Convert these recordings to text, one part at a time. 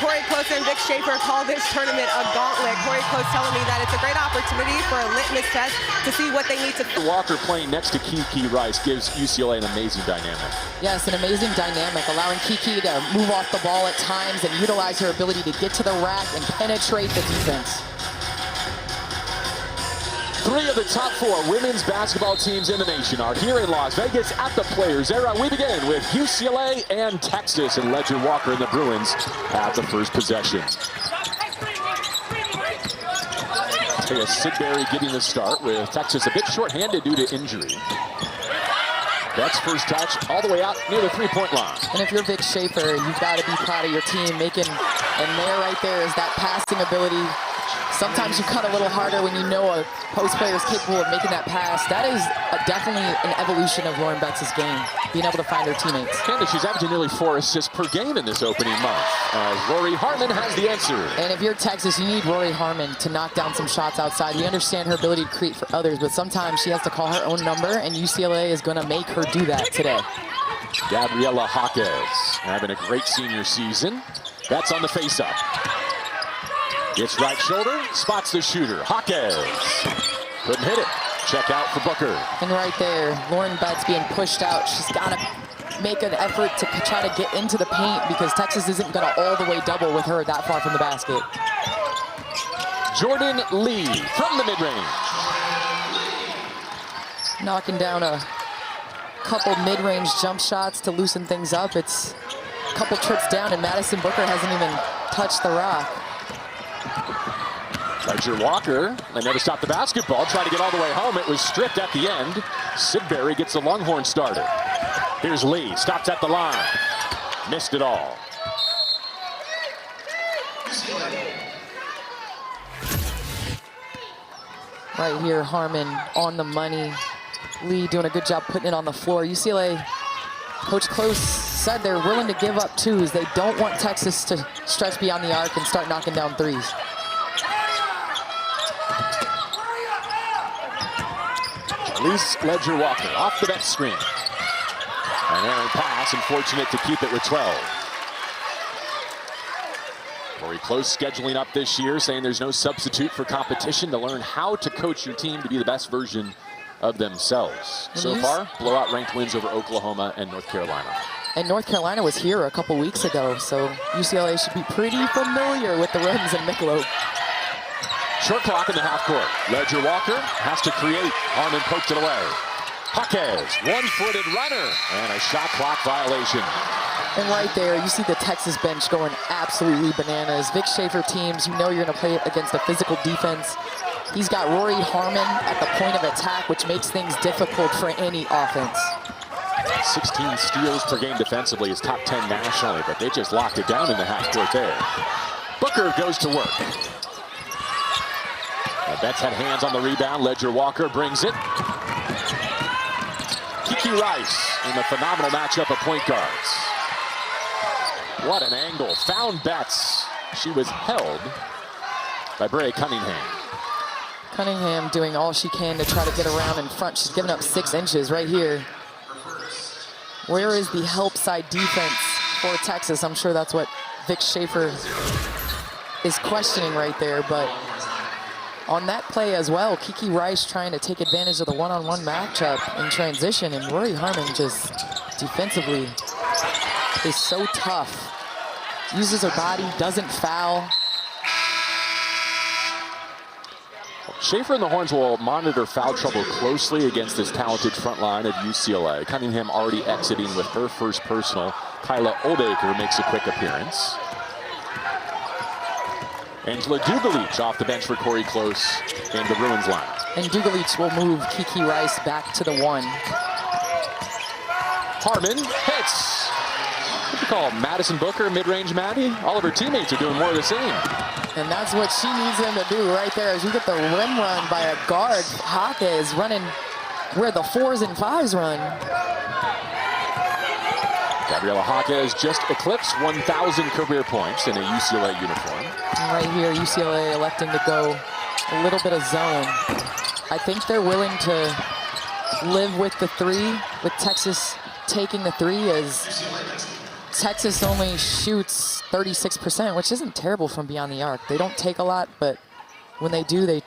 Corey Close and Vic Schaefer call this tournament a gauntlet. Corey Close telling me that it's a great opportunity for a litmus test to see what they need to. Walker playing next to Kiki Rice gives UCLA an amazing dynamic. Yes, an amazing dynamic, allowing Kiki to move off the ball at times and utilize her ability to get to the rack and penetrate the defense. 3 of the top 4 women's basketball teams in the nation are here in Las Vegas at the Players Era. We begin with UCLA and Texas, and Ledger Walker and the Bruins have the first possession. Taya Sidbury getting the start, with Texas a bit shorthanded due to injury. That's first touch all the way out near the three-point line. And if you're Vic Schaefer, you've got to be proud of your team making, and there right there is that passing ability. Sometimes you cut a little harder when you know a post player is capable of making that pass. That is definitely an evolution of Lauren Betts' game, being able to find her teammates. Candace, she's averaging nearly 4 assists per game in this opening month. Rory Harmon has the answer. And if you're Texas, you need Rory Harmon to knock down some shots outside. We understand her ability to create for others, but sometimes she has to call her own number, and UCLA is going to make her do that today. Gabriela Jaquez having a great senior season. That's on the face-up. Gets right shoulder, spots the shooter. Jaquez couldn't hit it. Check out for Booker. And right there, Lauren Betts being pushed out. She's got to make an effort to try to get into the paint because Texas isn't going to all the way double with her that far from the basket. Jordan Lee from the mid-range. Knocking down a couple mid-range jump shots to loosen things up. It's a couple trips down, and Madison Booker hasn't even touched the rock. Ledger Walker, they never stopped the basketball, tried to get all the way home. It was stripped at the end. Sidbury gets the Longhorn started. Here's Lee, stops at the line. Missed it all. Right here, Harmon on the money. Lee doing a good job putting it on the floor. UCLA, Coach Close said they're willing to give up twos. They don't want Texas to stretch beyond the arc and start knocking down threes. Elise Ledger Walker off the bench screen. An errant pass, unfortunate to keep it with 12. Corey Close scheduling up this year, saying there's no substitute for competition, to learn how to coach your team to be the best version of themselves. So far, blowout ranked wins over Oklahoma and North Carolina. And North Carolina was here a couple weeks ago, so UCLA should be pretty familiar with the rims and Michelob. Short clock in the half court. Ledger Walker has to create. Harmon poked it away. Jaquez, one-footed runner, and a shot clock violation. And right there, you see the Texas bench going absolutely bananas. Vic Schaefer teams, you know you're going to play against a physical defense. He's got Rory Harmon at the point of attack, which makes things difficult for any offense. 16 steals per game defensively, is top 10 nationally, but they just locked it down in the half court there. Booker goes to work. Betts had hands on the rebound. Ledger Walker brings it. Kiki Rice in the phenomenal matchup of point guards. What an angle. Found Betts. She was held by Bray Cunningham. Cunningham doing all she can to try to get around in front. She's given up 6 inches right here. Where is the help side defense for Texas? I'm sure that's what Vic Schaefer is questioning right there, but on that play as well, Kiki Rice trying to take advantage of the one-on-one matchup in transition, and Rory Harmon just defensively is so tough. Uses her body, doesn't foul. Schaefer and the Horns will monitor foul trouble closely against this talented front line of UCLA. Cunningham already exiting with her first personal. Kyla Oldacre makes a quick appearance. Angela Dugalich off the bench for Corey Close in the Bruins line. And Dugalich will move Kiki Rice back to the 1. Harmon hits. What do you call Madison Booker, mid-range Maddie? All of her teammates are doing more of the same. And that's what she needs him to do right there. As you get the rim run by a guard, Jaquez running where the 4s and 5s run. Gabriela Jaquez just eclipsed 1,000 career points in a UCLA uniform. And right here, UCLA electing to go a little bit of zone. I think they're willing to live with the 3, with Texas taking the 3 as Texas only shoots 36%, which isn't terrible from beyond the arc. They don't take a lot, but when they do, they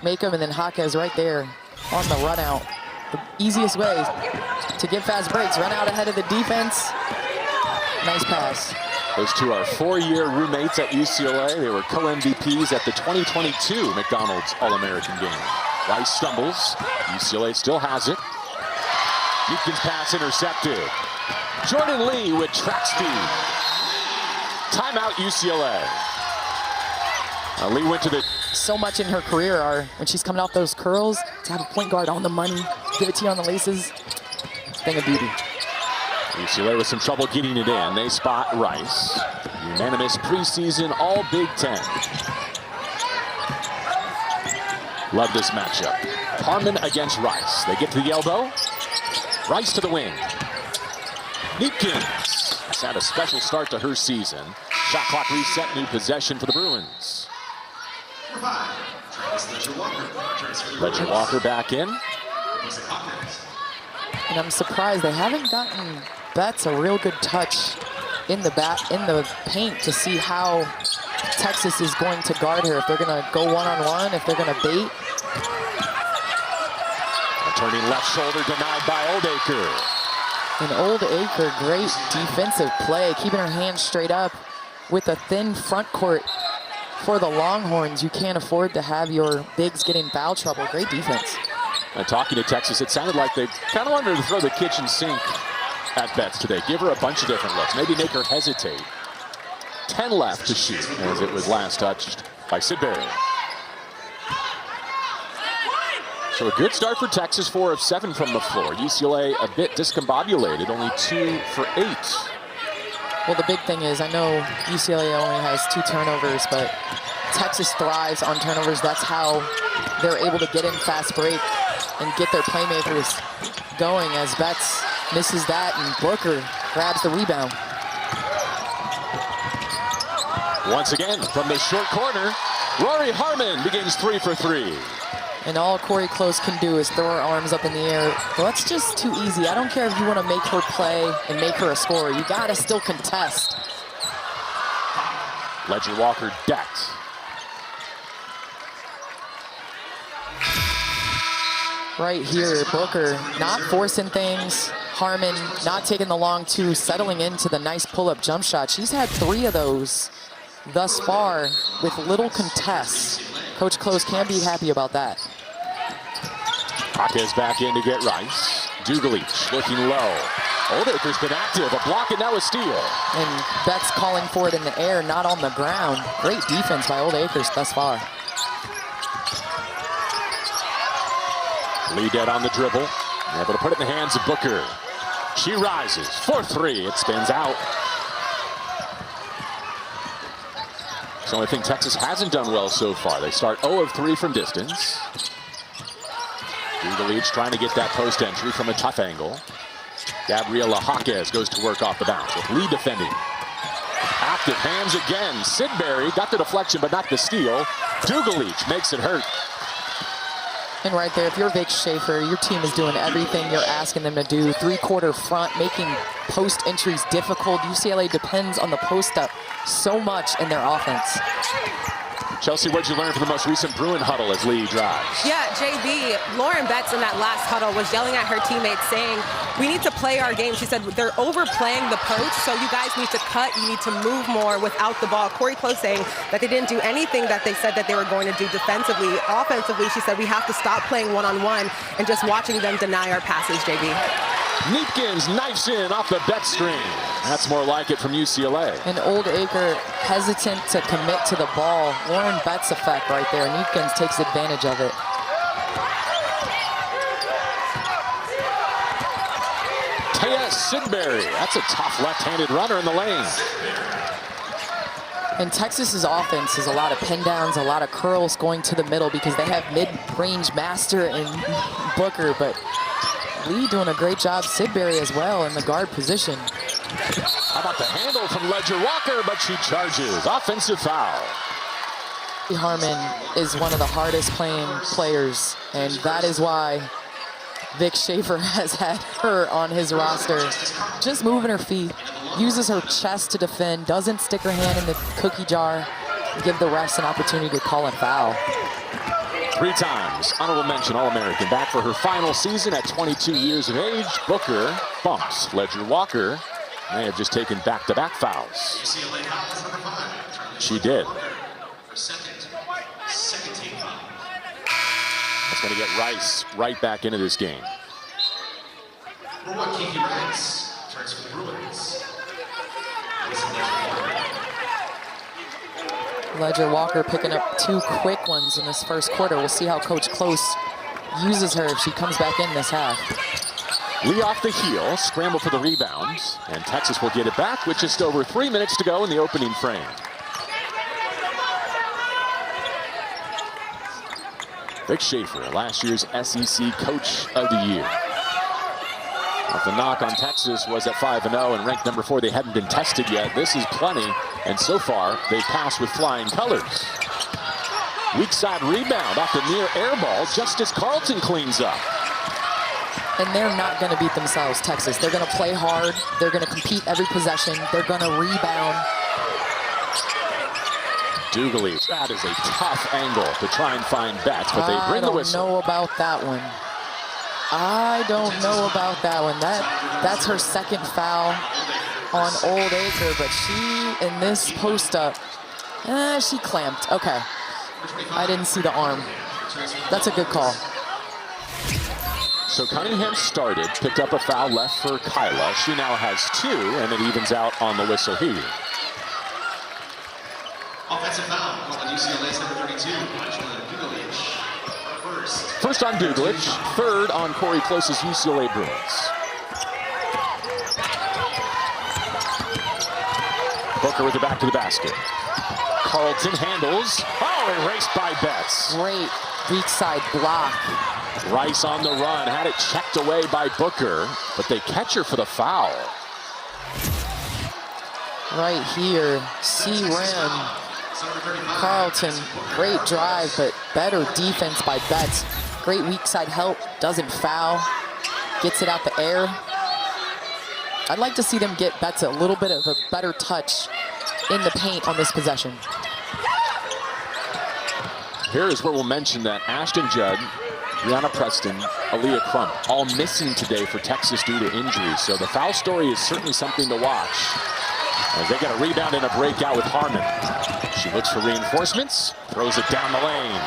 make them, and then Jaque is right there on the run out. The easiest way to get fast breaks, run out ahead of the defense. Nice pass. Those two are four-year roommates at UCLA. They were co-MVPs at the 2022 McDonald's All-American game. Rice stumbles. UCLA still has it. Deacon's pass intercepted. Jordan Lee with track speed. Timeout UCLA. Lee went to the... So much in her career are when she's coming off those curls, to have a point guard on the money, give it to you on the laces. Thing of beauty. UCLA with some trouble getting it in. They spot Rice. Unanimous preseason All Big Ten. Love this matchup. Harmon against Rice. They get to the elbow. Rice to the wing. Neepkins has had a special start to her season. Shot clock reset, new possession for the Bruins. Ledger Walker back in. And I'm surprised they haven't gotten Betts a real good touch in the paint to see how Texas is going to guard her. If they're going to go one-on-one, if they're going to bait. Turning left shoulder denied by Oldacre. And Oldacre, great defensive play, keeping her hands straight up with a thin front court. For the Longhorns, you can't afford to have your bigs get in foul trouble. Great defense. And talking to Texas, it sounded like they kind of wanted to throw the kitchen sink at Betts today. Give her a bunch of different looks, maybe make her hesitate. 10 left to shoot as it was last touched by Sidbury. So a good start for Texas, 4 of 7 from the floor. UCLA a bit discombobulated, only 2 for 8. Well, the big thing is, I know UCLA only has 2 turnovers, but Texas thrives on turnovers. That's how they're able to get in fast break and get their playmakers going, as Betts misses that and Booker grabs the rebound. Once again, from the short corner, Rory Harmon begins 3 for 3. And all Corey Close can do is throw her arms up in the air. Well, that's just too easy. I don't care if you want to make her play and make her a scorer. You got to still contest. Ledger Walker decked. Right here, Booker not forcing things. Harmon not taking the long two, settling into the nice pull-up jump shot. She's had 3 of those thus far with little contests. Coach Close can be happy about that. Jaquez back in to get Rice. Dugalich looking low. Oldacre's been active, a block and now a steal. And Betts calling for it in the air, not on the ground. Great defense by Oldacre thus far. Lee dead on the dribble. Able to put it in the hands of Booker. She rises for 3. It spins out. It's the only thing Texas hasn't done well so far. They start 0 of 3 from distance. Dugalich trying to get that post entry from a tough angle. Gabriela Jaquez goes to work off the bounce with Lee defending. Active hands again. Sidbury got the deflection but not the steal. Dugalich makes it hurt. And right there, if you're Vic Schaefer, your team is doing everything you're asking them to do. 3-quarter front, making post entries difficult. UCLA depends on the post up so much in their offense. Chelsea, what'd you learn from the most recent Bruin huddle as Lee drives? Yeah, JB, Lauren Betts in that last huddle was yelling at her teammates saying, we need to play our game. She said they're overplaying the post, so you guys need to cut, you need to move more without the ball. Corey Close saying that they didn't do anything that they said that they were going to do defensively. Offensively, she said we have to stop playing one-on-one and just watching them deny our passes, JB. Neepkins knifes in off the Betts string. That's more like it from UCLA. And Oldacre hesitant to commit to the ball. Lauren Betts effect right there. Neepkins takes advantage of it. Taya Sidbury. That's a tough left-handed runner in the lane. And Texas's offense is a lot of pin downs, a lot of curls going to the middle because they have mid-range master and Booker, but Lee doing a great job, Sidbury as well in the guard position. How about the handle from Ledger Walker, but she charges. Offensive foul. Harmon is one of the hardest playing players, and that is why Vic Schaefer has had her on his roster. Just moving her feet, uses her chest to defend, doesn't stick her hand in the cookie jar, give the refs an opportunity to call a foul. 3 times honorable mention All-American, back for her final season at 22 years of age. Booker bumps Ledger Walker. May have just taken back-to-back fouls. She did. That's going to get Rice right back into this game. Ledger Walker picking up 2 quick ones in this first quarter. We'll see how Coach Close uses her if she comes back in this half. Lee off the heel, scramble for the rebound, and Texas will get it back with just over 3 minutes to go in the opening frame. Vic Schaefer, last year's SEC Coach of the Year. The knock on Texas was at 5-0 and ranked number 4. They hadn't been tested yet. This is plenty, and so far they pass with flying colors. Weak side rebound off the near air ball. Justice Carlton cleans up. And they're not going to beat themselves, Texas. They're going to play hard. They're going to compete every possession. They're going to rebound. Dougalese, that is a tough angle to try and find Betts, but they bring the whistle. I don't know about that one. I don't know about that one. That's her second foul on Old Acre, but she, in this post-up, she clamped. Okay. I didn't see the arm. That's a good call. So Cunningham started, picked up a foul left for Kyla. She now has 2, and it evens out on the whistle here. Offensive foul called on UCLA's number 32, Dougalese. First on Dougalese, third on Corey Close's UCLA Bruins. Booker with the back to the basket. Carlton handles. Oh, erased by Betts. Great weak side block. Rice on the run, had it checked away by Booker, but they catch her for the foul. Right here, C-Ram. Carlton, great drive, but better defense by Betts. Great weak side help, doesn't foul, gets it out the air. I'd like to see them get Betts a little bit of a better touch in the paint on this possession. Here is where we'll mention that Ashton Judd, Brianna Preston, Aaliyah Crump, all missing today for Texas due to injuries. So the foul story is certainly something to watch as they get a rebound and a breakout with Harmon. She looks for reinforcements, throws it down the lane.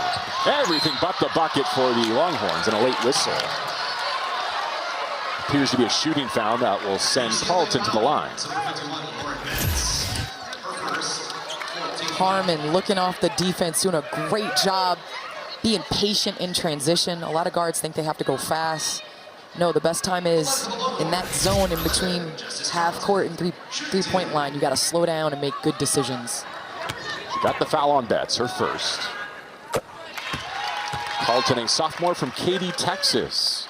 Everything but the bucket for the Longhorns, and a late whistle. Appears to be a shooting foul that will send Carlton to the line. Harmon looking off the defense, doing a great job being patient in transition. A lot of guards think they have to go fast. No, the best time is in that zone in between half court and three-point line. You got to slow down and make good decisions. She got the foul on Betts, her first. Carlton, a sophomore from Katy, Texas.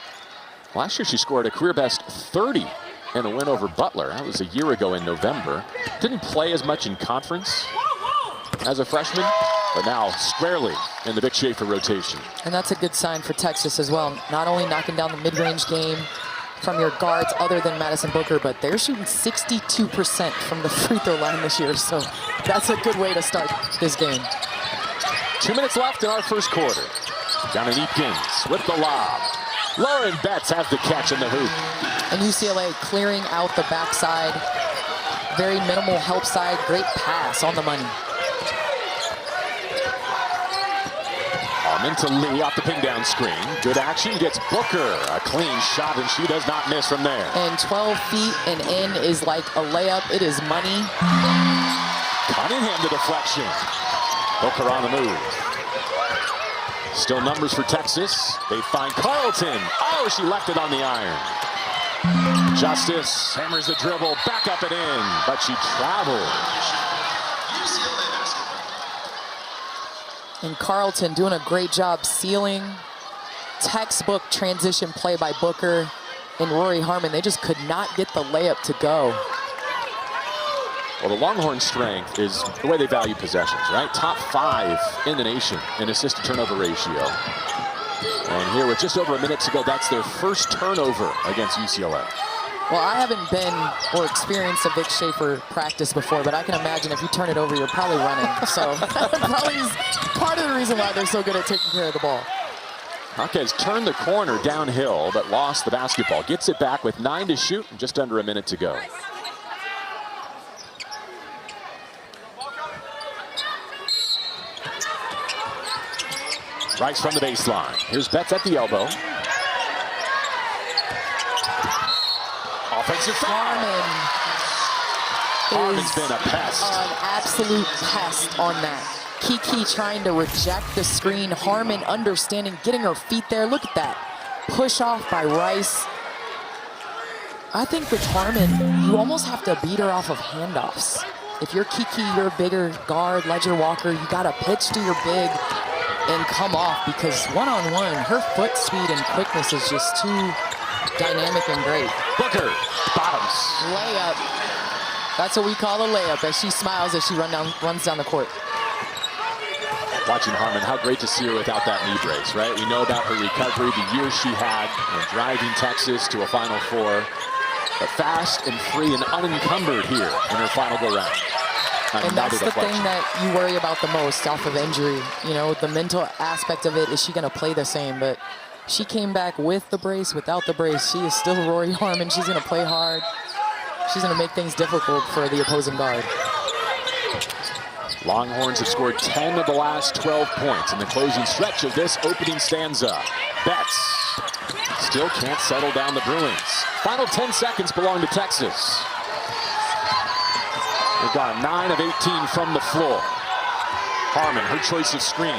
Last year she scored a career-best 30 in a win over Butler. That was a year ago in November. Didn't play as much in conference as a freshman, but now squarely in the Vic Schaefer rotation. And that's a good sign for Texas as well. Not only knocking down the mid-range game from your guards other than Madison Booker, but they're shooting 62% from the free throw line this year. So that's a good way to start this game. 2 minutes left in our first quarter. Down in Eakins with the lob. Lauren Betts has the catch in the hoop. And UCLA clearing out the backside. Very minimal help side. Great pass on the money. Into Lee off the ping down screen. Good action, gets Booker. A clean shot, and she does not miss from there. And 12 feet and in is like a layup. It is money. Cunningham the deflection. Booker on the move. Still numbers for Texas. They find Carlton. Oh, she left it on the iron. Justice hammers the dribble, back up and in, but she traveled. And Carlton doing a great job sealing. Textbook transition play by Booker and Rory Harmon. They just could not get the layup to go. Well, the Longhorn strength is the way they value possessions, right? Top 5 in the nation in assist to turnover ratio. And here with just over a minute to go, that's their first turnover against UCLA. Well, I haven't been or experienced a Vic Schaefer practice before, but I can imagine if you turn it over, you're probably running. So that probably is part of the reason why they're so good at taking care of the ball. Jaquez turned the corner downhill, but lost the basketball. Gets it back with 9 to shoot and just under a minute to go. Rice from the baseline. Here's Betts at the elbow. Offensive foul. Harmon's been a pest. An absolute pest on that. Kiki trying to reject the screen. Harmon understanding, getting her feet there. Look at that. Push off by Rice. I think with Harmon, you almost have to beat her off of handoffs. If you're Kiki, you're a bigger guard, Ledger Walker, you got to pitch to your big and come off, because one-on-one, her foot speed and quickness is just too dynamic and great. Booker, bottoms. Layup. That's what we call a layup, as she smiles as she runs down the court. Watching Harmon, how great to see her without that knee brace, right? We know about her recovery, the years she had driving Texas to a Final Four, but fast and free and unencumbered here in her final go-round. And that's the thing that you worry about the most off of injury. You know, the mental aspect of it, is she going to play the same? But she came back with the brace, without the brace. She is still Rory Harmon. She's going to play hard. She's going to make things difficult for the opposing guard. Longhorns have scored 10 of the last 12 points in the closing stretch of this opening stanza. Betts still can't settle down the Bruins. Final 10 seconds belong to Texas. They've gone 9 of 18 from the floor. Harmon, her choice of screens.